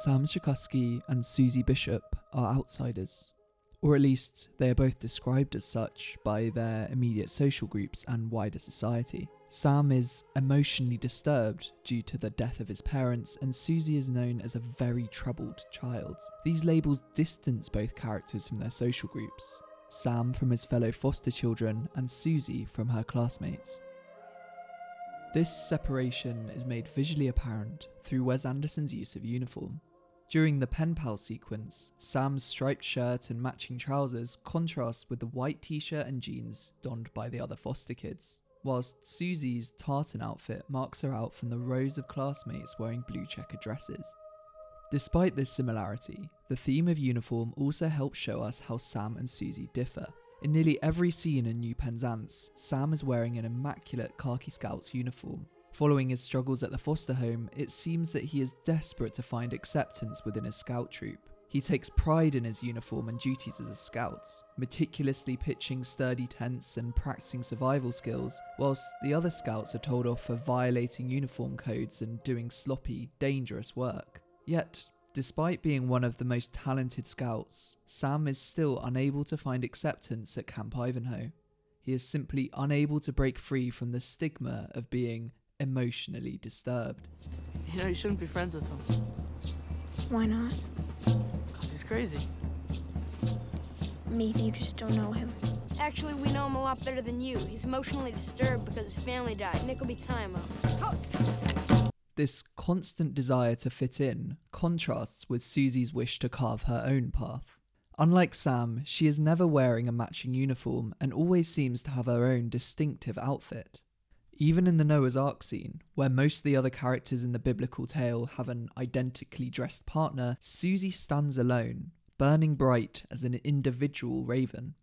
Sam Shakusky and Suzy Bishop are outsiders, or at least they are both described as such by their immediate social groups and wider society. Sam is emotionally disturbed due to the death of his parents, and Suzy is known as a very troubled child. These labels distance both characters from their social groups, Sam from his fellow foster children and Suzy from her classmates. This separation is made visually apparent through Wes Anderson's use of uniform. During the pen pal sequence, Sam's striped shirt and matching trousers contrast with the white t-shirt and jeans donned by the other foster kids, whilst Suzy's tartan outfit marks her out from the rows of classmates wearing blue checkered dresses. Despite this similarity, the theme of uniform also helps show us how Sam and Suzy differ. In nearly every scene in New Penzance, Sam is wearing an immaculate khaki Scouts uniform. Following his struggles at the foster home, it seems that he is desperate to find acceptance within his scout troop. He takes pride in his uniform and duties as a scout, meticulously pitching sturdy tents and practicing survival skills, whilst the other scouts are told off for violating uniform codes and doing sloppy, dangerous work. Yet, despite being one of the most talented scouts, Sam is still unable to find acceptance at Camp Ivanhoe. He is simply unable to break free from the stigma of being emotionally disturbed. You know, you shouldn't be friends with him. Why not? Because he's crazy. Maybe you just don't know him. Actually, we know him a lot better than you. He's emotionally disturbed because his family died. Nick will be time up. This constant desire to fit in contrasts with Suzy's wish to carve her own path. Unlike Sam, she is never wearing a matching uniform and always seems to have her own distinctive outfit. Even in the Noah's Ark scene, where most of the other characters in the biblical tale have an identically dressed partner, Suzy stands alone, burning bright as an individual raven.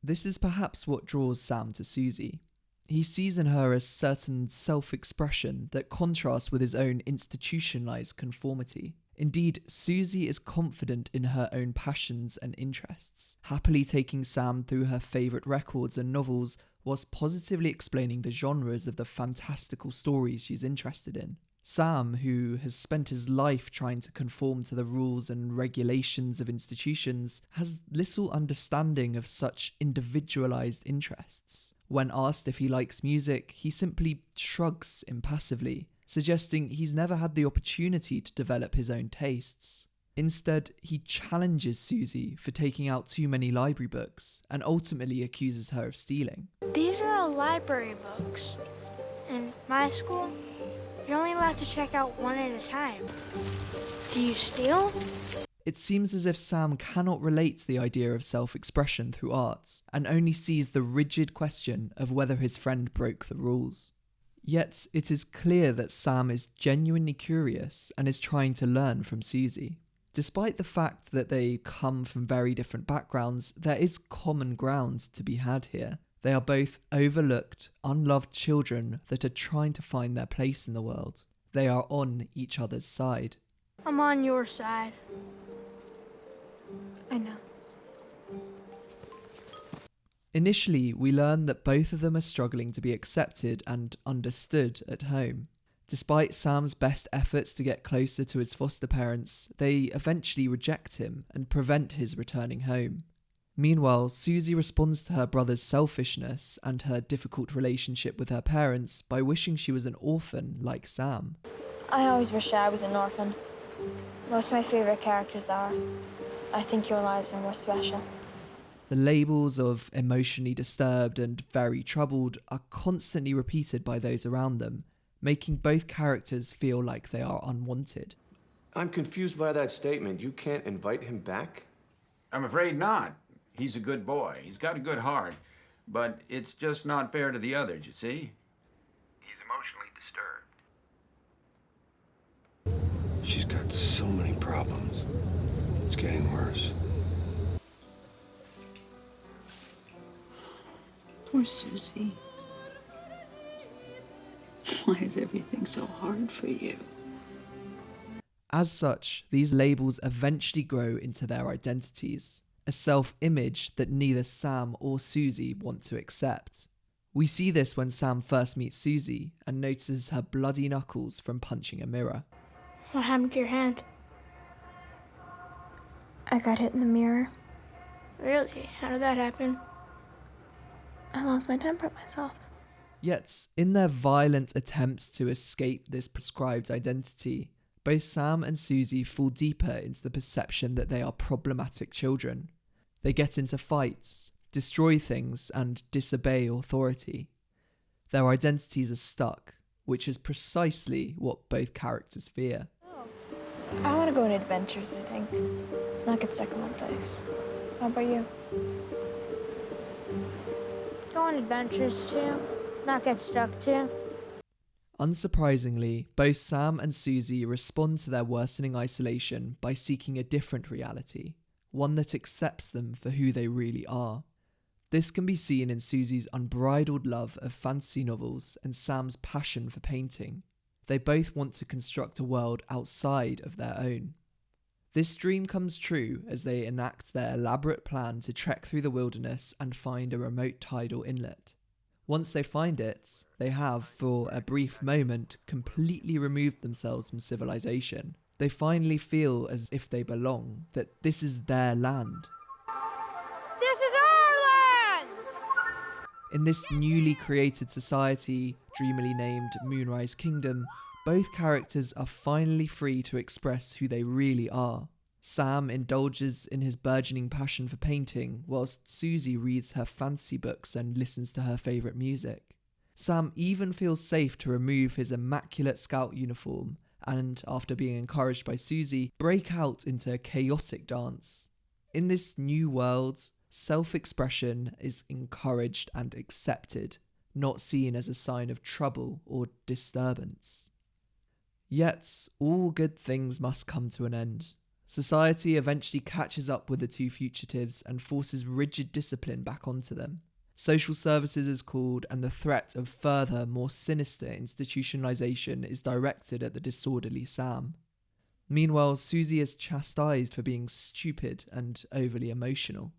This is perhaps what draws Sam to Suzy. He sees in her a certain self-expression that contrasts with his own institutionalized conformity. Indeed, Suzy is confident in her own passions and interests, happily taking Sam through her favourite records and novels whilst positively explaining the genres of the fantastical stories she's interested in. Sam, who has spent his life trying to conform to the rules and regulations of institutions, has little understanding of such individualized interests. When asked if he likes music, he simply shrugs impassively, suggesting he's never had the opportunity to develop his own tastes. Instead, he challenges Suzy for taking out too many library books and ultimately accuses her of stealing. These are all library books. In my school, you're only allowed to check out one at a time. Do you steal? It seems as if Sam cannot relate the idea of self-expression through arts and only sees the rigid question of whether his friend broke the rules. Yet it is clear that Sam is genuinely curious and is trying to learn from Suzy. Despite the fact that they come from very different backgrounds, there is common ground to be had here. They are both overlooked, unloved children that are trying to find their place in the world. They are on each other's side. I'm on your side. I know. Initially, we learn that both of them are struggling to be accepted and understood at home. Despite Sam's best efforts to get closer to his foster parents, they eventually reject him and prevent his returning home. Meanwhile, Suzy responds to her brother's selfishness and her difficult relationship with her parents by wishing she was an orphan like Sam. I always wish I was an orphan. Most of my favourite characters are. I think your lives are more special. The labels of emotionally disturbed and very troubled are constantly repeated by those around them, making both characters feel like they are unwanted. I'm confused by that statement. You can't invite him back? I'm afraid not. He's a good boy. He's got a good heart. But it's just not fair to the others, you see? He's emotionally disturbed. She's got so many problems. It's getting worse. Poor Suzy. Why is everything so hard for you? As such, these labels eventually grow into their identities, a self-image that neither Sam or Suzy want to accept. We see this when Sam first meets Suzy and notices her bloody knuckles from punching a mirror. What happened to your hand? I got hit in the mirror. Really? How did that happen? I lost my temper at myself. Yet, in their violent attempts to escape this prescribed identity, both Sam and Suzy fall deeper into the perception that they are problematic children. They get into fights, destroy things, and disobey authority. Their identities are stuck, which is precisely what both characters fear. I want to go on adventures, I think. Not get stuck in one place. How about you? Go on adventures too. Not get stuck too. Unsurprisingly, both Sam and Suzy respond to their worsening isolation by seeking a different reality, one that accepts them for who they really are. This can be seen in Suzy's unbridled love of fantasy novels and Sam's passion for painting. They both want to construct a world outside of their own. This dream comes true as they enact their elaborate plan to trek through the wilderness and find a remote tidal inlet. Once they find it, they have, for a brief moment, completely removed themselves from civilization. They finally feel as if they belong, that this is their land. This is our land! In this newly created society, dreamily named Moonrise Kingdom, both characters are finally free to express who they really are. Sam indulges in his burgeoning passion for painting, whilst Suzy reads her fantasy books and listens to her favourite music. Sam even feels safe to remove his immaculate scout uniform and, after being encouraged by Suzy, break out into a chaotic dance. In this new world, self-expression is encouraged and accepted, not seen as a sign of trouble or disturbance. Yet, all good things must come to an end. Society eventually catches up with the two fugitives and forces rigid discipline back onto them. Social services is called, and the threat of further, more sinister institutionalization is directed at the disorderly Sam. Meanwhile, Suzy is chastised for being stupid and overly emotional.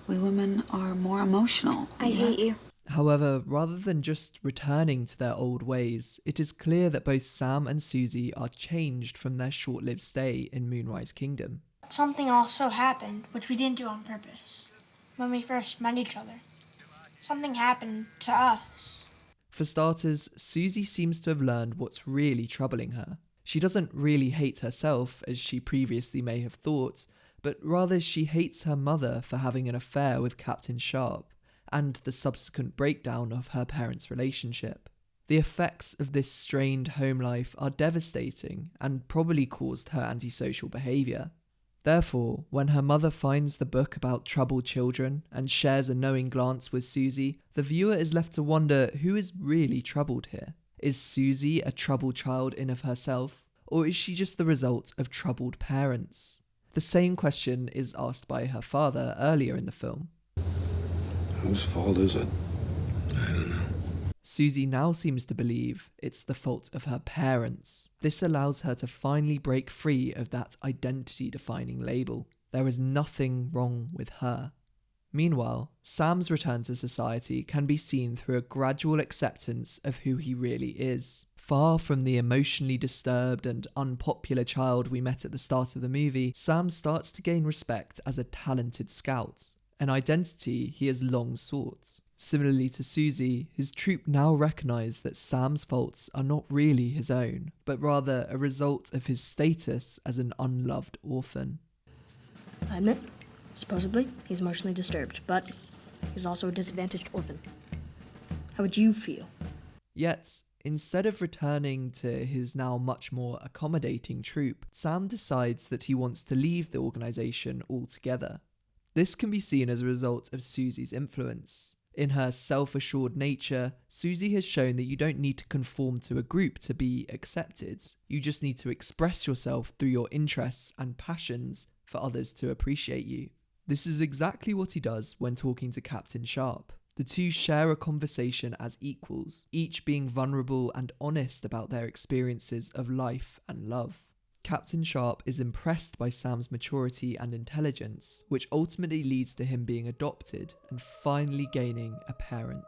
We women are more emotional. I hate you. However, rather than just returning to their old ways, it is clear that both Sam and Suzy are changed from their short-lived stay in Moonrise Kingdom. Something also happened, which we didn't do on purpose. When we first met each other, something happened to us. For starters, Suzy seems to have learned what's really troubling her. She doesn't really hate herself, as she previously may have thought, but rather she hates her mother for having an affair with Captain Sharp, and the subsequent breakdown of her parents' relationship. The effects of this strained home life are devastating and probably caused her antisocial behaviour. Therefore, when her mother finds the book about troubled children and shares a knowing glance with Suzy, the viewer is left to wonder who is really troubled here. Is Suzy a troubled child in of herself, or is she just the result of troubled parents? The same question is asked by her father earlier in the film. Whose fault is it? I don't know. Suzy now seems to believe it's the fault of her parents. This allows her to finally break free of that identity-defining label. There is nothing wrong with her. Meanwhile, Sam's return to society can be seen through a gradual acceptance of who he really is. Far from the emotionally disturbed and unpopular child we met at the start of the movie, Sam starts to gain respect as a talented scout, an identity he has long sought. Similarly to Suzy, his troop now recognise that Sam's faults are not really his own, but rather a result of his status as an unloved orphan. I admit, supposedly, he's emotionally disturbed, but he's also a disadvantaged orphan. How would you feel? Yet, instead of returning to his now much more accommodating troop, Sam decides that he wants to leave the organisation altogether. This can be seen as a result of Suzy's influence. In her self-assured nature, Suzy has shown that you don't need to conform to a group to be accepted. You just need to express yourself through your interests and passions for others to appreciate you. This is exactly what he does when talking to Captain Sharp. The two share a conversation as equals, each being vulnerable and honest about their experiences of life and love. Captain Sharp is impressed by Sam's maturity and intelligence, which ultimately leads to him being adopted and finally gaining a parent.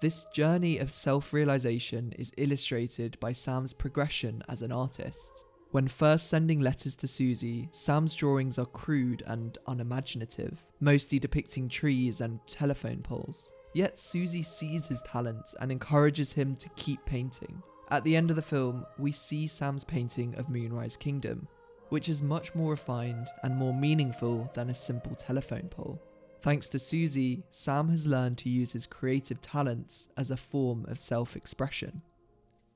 This journey of self-realization is illustrated by Sam's progression as an artist. When first sending letters to Suzy, Sam's drawings are crude and unimaginative, mostly depicting trees and telephone poles. Yet Suzy sees his talent and encourages him to keep painting. At the end of the film, we see Sam's painting of Moonrise Kingdom, which is much more refined and more meaningful than a simple telephone pole. Thanks to Suzy, Sam has learned to use his creative talents as a form of self-expression.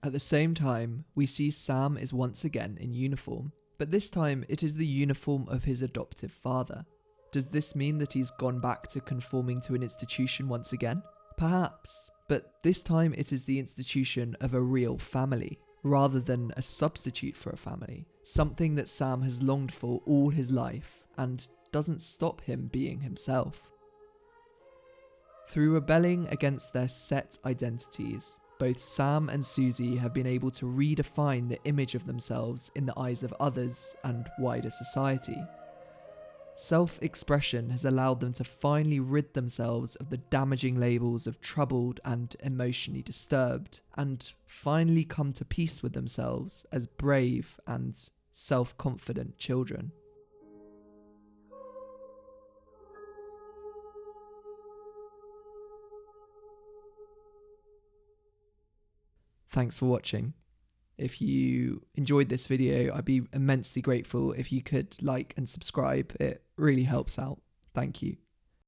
At the same time, we see Sam is once again in uniform, but this time it is the uniform of his adoptive father. Does this mean that he's gone back to conforming to an institution once again? Perhaps, but this time it is the institution of a real family, rather than a substitute for a family, something that Sam has longed for all his life and doesn't stop him being himself. Through rebelling against their set identities, both Sam and Suzy have been able to redefine the image of themselves in the eyes of others and wider society. Self-expression has allowed them to finally rid themselves of the damaging labels of troubled and emotionally disturbed, and finally come to peace with themselves as brave and self-confident children. Thanks for watching. If you enjoyed this video, I'd be immensely grateful if you could like and subscribe. It really helps out. Thank you.